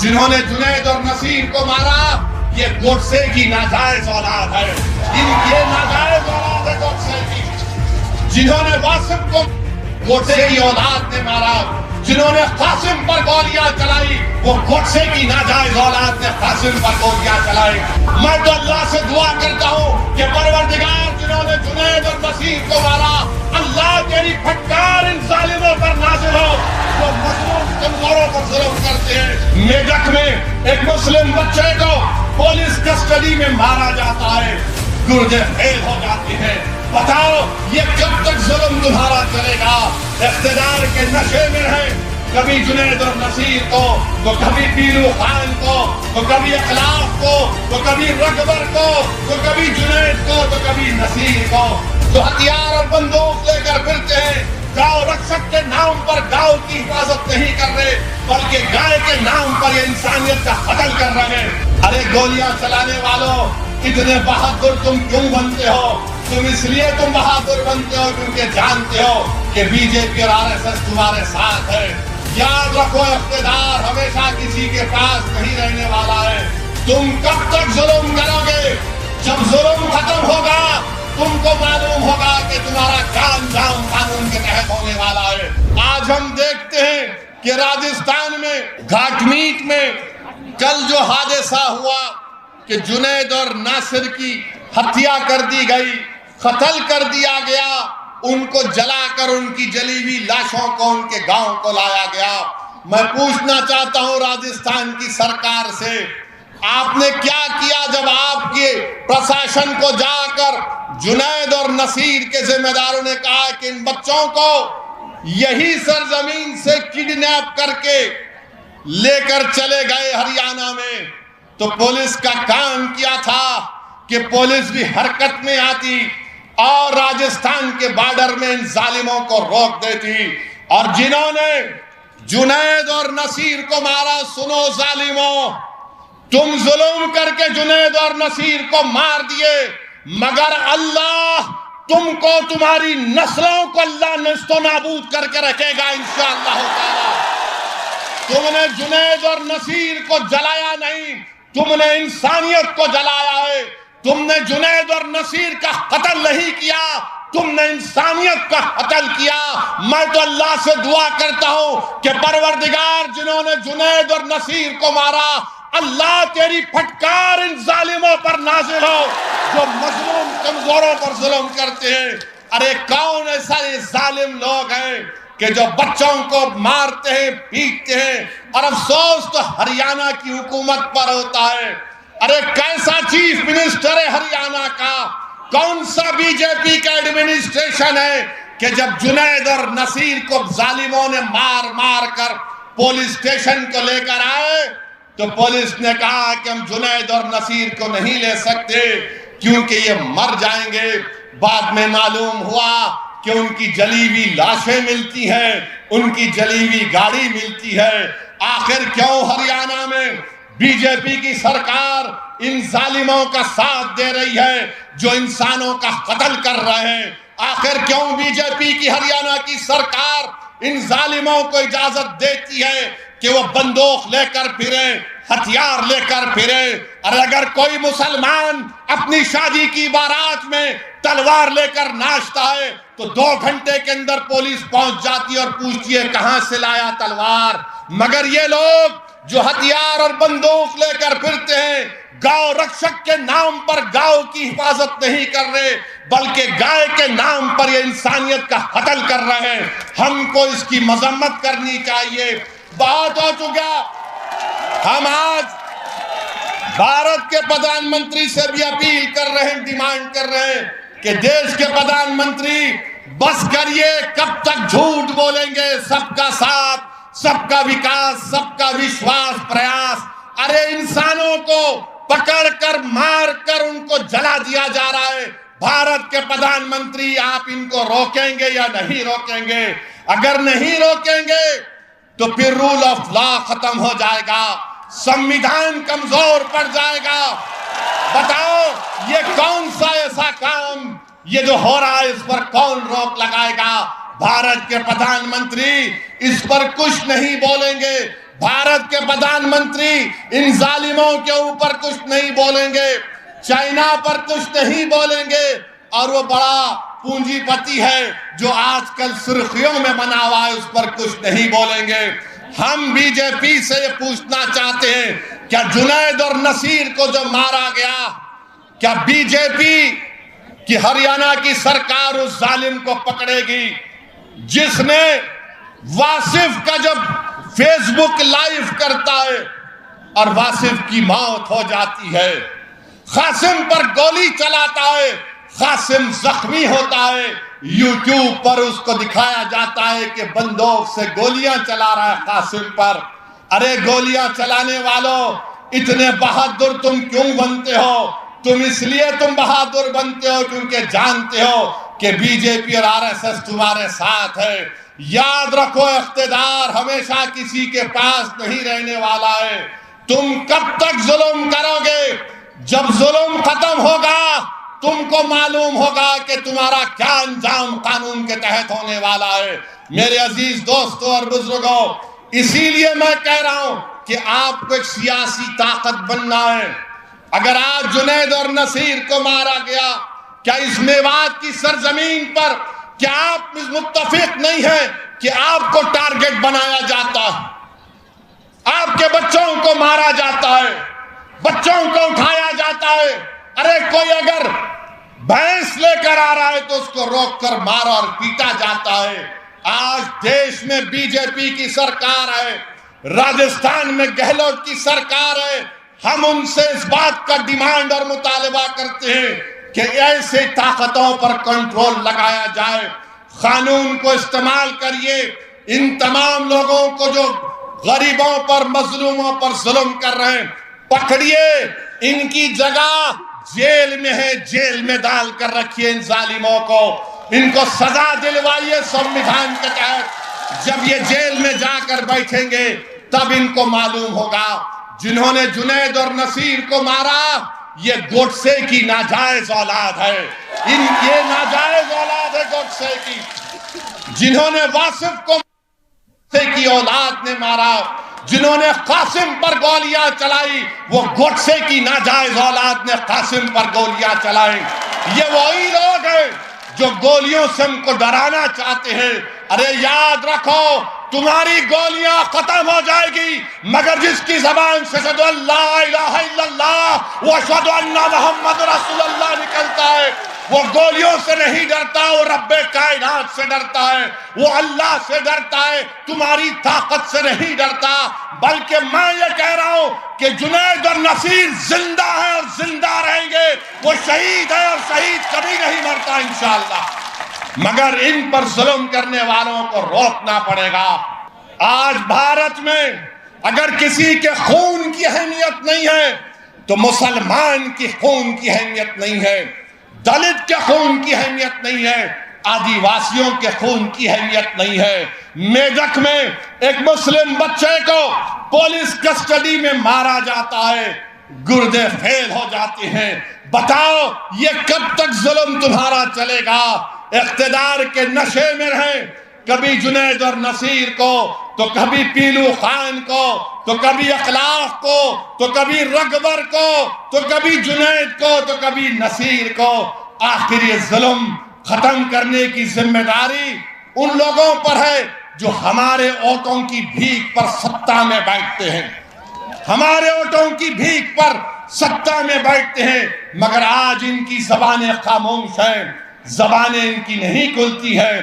जिन्होंने जुनैद और नसीर को मारा, ये गोडसे की नाजायज औलाद है। ये नाजायज औलाद है गोडसे की। जिन्होंने वासिम को गोडसे की औलाद ने मारा, जिन्होंने कासिम पर गोलियां चलाई, वो गोडसे की नाजायज औलाद ने कासिम पर गोलियां चलाई। मैं तो अल्लाह से दुआ करता हूँ कि परवरदिगार, जिन्होंने जुनैद और नसीर को मारा, अल्लाह तेरी फटकार इन जालिमों पर नाज़िल हो जो मजलूम कमजोरों पर जुल्म करते हैं। मेडक में एक मुस्लिम बच्चे को पुलिस कस्टडी में मारा जाता है, गुर्दे फेल हो जाते हैं। बताओ ये कब तक जुल्म तुम्हारा चलेगा? इख्तिदार के नशे में है, कभी जुनैद और नसीर को, तो कभी पीलू खान को, तो कभी अखलाफ को, तो कभी रकबर को, तो कभी जुनैद को, तो कभी नसीर को। जो हथियार और बंदूक लेकर फिरते हैं, गांव रक्षक के नाम पर गांव की हिफाजत नहीं कर रहे, बल्कि गाय के नाम पर ये इंसानियत का कत्ल कर रहे हैं। अरे गोलियां चलाने वालों, इतने बहादुर तुम क्यों बनते हो? तुम इसलिए बहादुर बनते हो क्योंकि जानते हो कि बीजेपी और आरएसएस तुम्हारे साथ है। याद रखो, इख्तिदार हमेशा किसी के पास नहीं रहने वाला है। तुम कब तक जुल्म करोगे? जब जुल्म खत्म होगा, तुमको मालूम होगा कि तुम्हारा काम जाम कानून के तहत होने वाला है। आज हम देखते हैं कि राजस्थान में घाटमीट में कल जो हादसा हुआ कि जुनैद और नासिर की हत्या कर दी गई, कत्ल कर दिया गया, उनको जलाकर उनकी जली हुई लाशों को उनके गांव को लाया गया। मैं पूछना चाहता हूं राजस्थान की सरकार से, आपने क्या किया जब आपके प्रशासन को जाकर जुनैद और नसीर के जिम्मेदारों ने कहा कि इन बच्चों को यही सरजमीन से किडनैप करके लेकर चले गए हरियाणा में, तो पुलिस का काम किया था कि पुलिस भी हरकत में आती और राजस्थान के बॉर्डर में इन जालिमों को रोक देती। और जिन्होंने जुनैद और नसीर को मारा, सुनो जालिमों, तुम जुल्म करके जुनैद और नसीर को मार दिए, मगर अल्लाह तुमको, तुम्हारी नस्लों को अल्लाह नस्तो नाबूद करके रखेगा इंशाअल्लाह ताला। तुमने जुनैद और नसीर को जलाया नहीं, तुमने इंसानियत को जलाया है। तुमने जुनैद और नसीर का कत्ल नहीं किया, तुमने इंसानियत का कत्ल किया। मैं तो अल्लाह से दुआ करता हूं कि परवरदिगार, जिन्होंने जुनैद और नसीर को मारा, अल्लाह तेरी फटकार इन जालिमों पर नाजिल हो जो मजलूम कमजोरों पर जुल्म करते हैं। अरे कौन ऐसा ये जालिम लोग हैं कि जो बच्चों को मारते हैं, पीटते हैं, और अफसोस तो हरियाणा की हुकूमत पर होता है। अरे कैसा चीफ मिनिस्टर है हरियाणा का, कौन सा बीजेपी का एडमिनिस्ट्रेशन है कि जब जुनैद और नसीर को जालिमों ने मार मार कर पुलिस स्टेशन को लेकर आए, तो पुलिस ने कहा कि हम जुनैद और नसीर को नहीं ले सकते क्योंकि ये मर जाएंगे। बाद में मालूम हुआ कि उनकी जली हुई लाशें मिलती हैं, उनकी जली हुई गाड़ी मिलती है। आखिर क्यों हरियाणा में बीजेपी की सरकार इन जालिमों का साथ दे रही है जो इंसानों का कत्ल कर रहे हैं? आखिर क्यों बीजेपी की हरियाणा की सरकार इन जालिमों को इजाजत देती है कि वो बंदूक लेकर फिरे, हथियार लेकर फिरे? और अगर कोई मुसलमान अपनी शादी की बारात में तलवार लेकर नाचता है तो 2 घंटे के अंदर पुलिस पहुंच जाती है और पूछती है कहां से लाया तलवार। मगर ये लोग जो हथियार और बंदूक लेकर फिरते हैं, गांव रक्षक के नाम पर गांव की हिफाजत नहीं कर रहे, बल्कि गाय के नाम पर ये इंसानियत का कत्ल कर रहे हैं। हमको इसकी मजम्मत करनी चाहिए। बहुत हो चुका। हम आज भारत के प्रधानमंत्री से भी अपील कर रहे हैं, डिमांड कर रहे हैं कि देश के प्रधानमंत्री बस करिए, कब तक झूठ बोलेंगे? सबका साथ, सबका विकास, सबका विश्वास, प्रयास। अरे इंसानों को पकड़कर मारकर उनको जला दिया जा रहा है। भारत के प्रधानमंत्री, आप इनको रोकेंगे या नहीं रोकेंगे? अगर नहीं रोकेंगे तो फिर रूल ऑफ लॉ खत्म हो जाएगा, संविधान कमजोर पड़ जाएगा। बताओ ये कौन सा ऐसा काम ये जो हो रहा है, इस पर कौन रोक लगाएगा? भारत के प्रधानमंत्री इस पर कुछ नहीं बोलेंगे। بھارت کے پردھان منتری ان ظالموں کے اوپر کچھ نہیں بولیں گے، چائنا پر کچھ نہیں بولیں گے، اور وہ بڑا پونجی پتی ہے جو آج کل سرخیوں میں بنا ہوا ہے اس پر کچھ نہیں بولیں گے۔ ہم بی جے پی سے یہ پوچھنا چاہتے ہیں، کیا جنید اور نصیر کو جو مارا گیا، کیا بی جے پی کی ہریانہ کی سرکار اس ظالم کو پکڑے گی جس نے واصف کا جب فیس بک لائیو کرتا ہے اور واصف کی موت ہو جاتی ہے، قاسم پر گولی چلاتا ہے، قاسم زخمی ہوتا ہے، یوٹیوب پر اس کو دکھایا جاتا ہے کہ بندوق سے گولیاں چلا رہا ہے قاسم پر۔ ارے گولیاں چلانے والوں، اتنے بہادر تم کیوں بنتے ہو؟ تم اس لیے بہادر بنتے ہو کیونکہ جانتے ہو کہ بی جے پی اور آر ایس ایس تمہارے ساتھ ہے۔ یاد رکھو، اقتدار ہمیشہ کسی کے پاس نہیں رہنے والا ہے۔ تم کب تک ظلم کرو گے؟ جب ظلم ختم ہوگا تم کو معلوم ہوگا کہ تمہارا کیا انجام قانون کے تحت ہونے والا ہے۔ میرے عزیز دوستوں اور بزرگوں، اسی لیے میں کہہ رہا ہوں کہ آپ کو ایک سیاسی طاقت بننا ہے۔ اگر آج جنید اور نصیر کو مارا گیا، کیا اس میوات کی سرزمین پر کیا آپ متفق نہیں ہیں کہ آپ کو ٹارگٹ بنایا جاتا ہے، آپ کے بچوں کو مارا جاتا ہے، بچوں کو اٹھایا جاتا ہے؟ ارے کوئی اگر بھینس لے کر آ رہا ہے تو اس کو روک کر مارا اور پیٹا جاتا ہے۔ آج دیش میں بی جے پی کی سرکار ہے، راجستھان میں گہلوٹ کی سرکار ہے۔ ہم ان سے اس بات کا ڈیمانڈ اور مطالبہ کرتے ہیں کہ ایسے طاقتوں پر کنٹرول لگایا جائے، قانون کو استعمال کریے، ان تمام لوگوں کو جو غریبوں پر مظلوموں پر ظلم کر رہے ہیں پکڑیے، ان کی جگہ جیل میں ہے، جیل میں ڈال کر رکھیے ان ظالموں کو، ان کو سزا دلوائیے سنویدھان کے تحت۔ جب یہ جیل میں جا کر بیٹھیں گے تب ان کو معلوم ہوگا جنہوں نے جنید اور نصیر کو مارا یہ گوڈسے کی ناجائز اولاد ہے، یہ ناجائز اولاد ہے گوڈسے کی۔ جنہوں نے واصف کو گوڈسے کی اولاد نے مارا، جنہوں نے قاسم پر گولیاں چلائی، وہ گوڈسے کی ناجائز اولاد نے قاسم پر گولیاں چلائی۔ یہ وہی لوگ ہیں جو گولیوں سے ہم کو ڈرانا چاہتے ہیں۔ ارے یاد رکھو، تمہاری گولیاں ختم ہو جائے گی مگر جس کی زبان سے اشہدو ان لا الہ الا اللہ و اشہدو ان محمد رسول اللہ نکلتا ہے، وہ گولیوں سے نہیں ڈرتا، وہ رب کائنات سے ڈرتا ہے، وہ اللہ سے ڈرتا ہے، تمہاری طاقت سے نہیں ڈرتا۔ بلکہ میں یہ کہہ رہا ہوں کہ جنید اور نصیر زندہ ہیں اور زندہ رہیں گے، وہ شہید ہے اور شہید کبھی نہیں مرتا انشاءاللہ، مگر ان پر ظلم کرنے والوں کو روکنا پڑے گا۔ آج بھارت میں اگر کسی کے خون کی اہمیت نہیں ہے تو مسلمان کی خون کی اہمیت نہیں ہے، دلت کے خون کی اہمیت نہیں ہے، آدیواسیوں کے خون کی اہمیت نہیں ہے۔ میدک میں ایک مسلم بچے کو پولیس کسٹڈی میں مارا جاتا ہے، گردے فیل ہو جاتے ہیں۔ بتاؤ یہ کب تک ظلم تمہارا چلے گا؟ اقتدار کے نشے میں رہیں، کبھی جنید اور نصیر کو، تو کبھی پیلو خان کو، تو کبھی اخلاق کو، تو کبھی رگبر کو، تو کبھی جنید کو، تو کبھی نصیر کو۔ آخر یہ ظلم ختم کرنے کی ذمہ داری ان لوگوں پر ہے جو ہمارے ووٹوں کی بھیک پر سطح میں بیٹھتے ہیں، ہمارے ووٹوں کی بھیک پر سطح میں بیٹھتے ہیں، مگر آج ان کی زبانیں خاموش ہیں، زبانیں ان کی نہیں کھلتی ہیں۔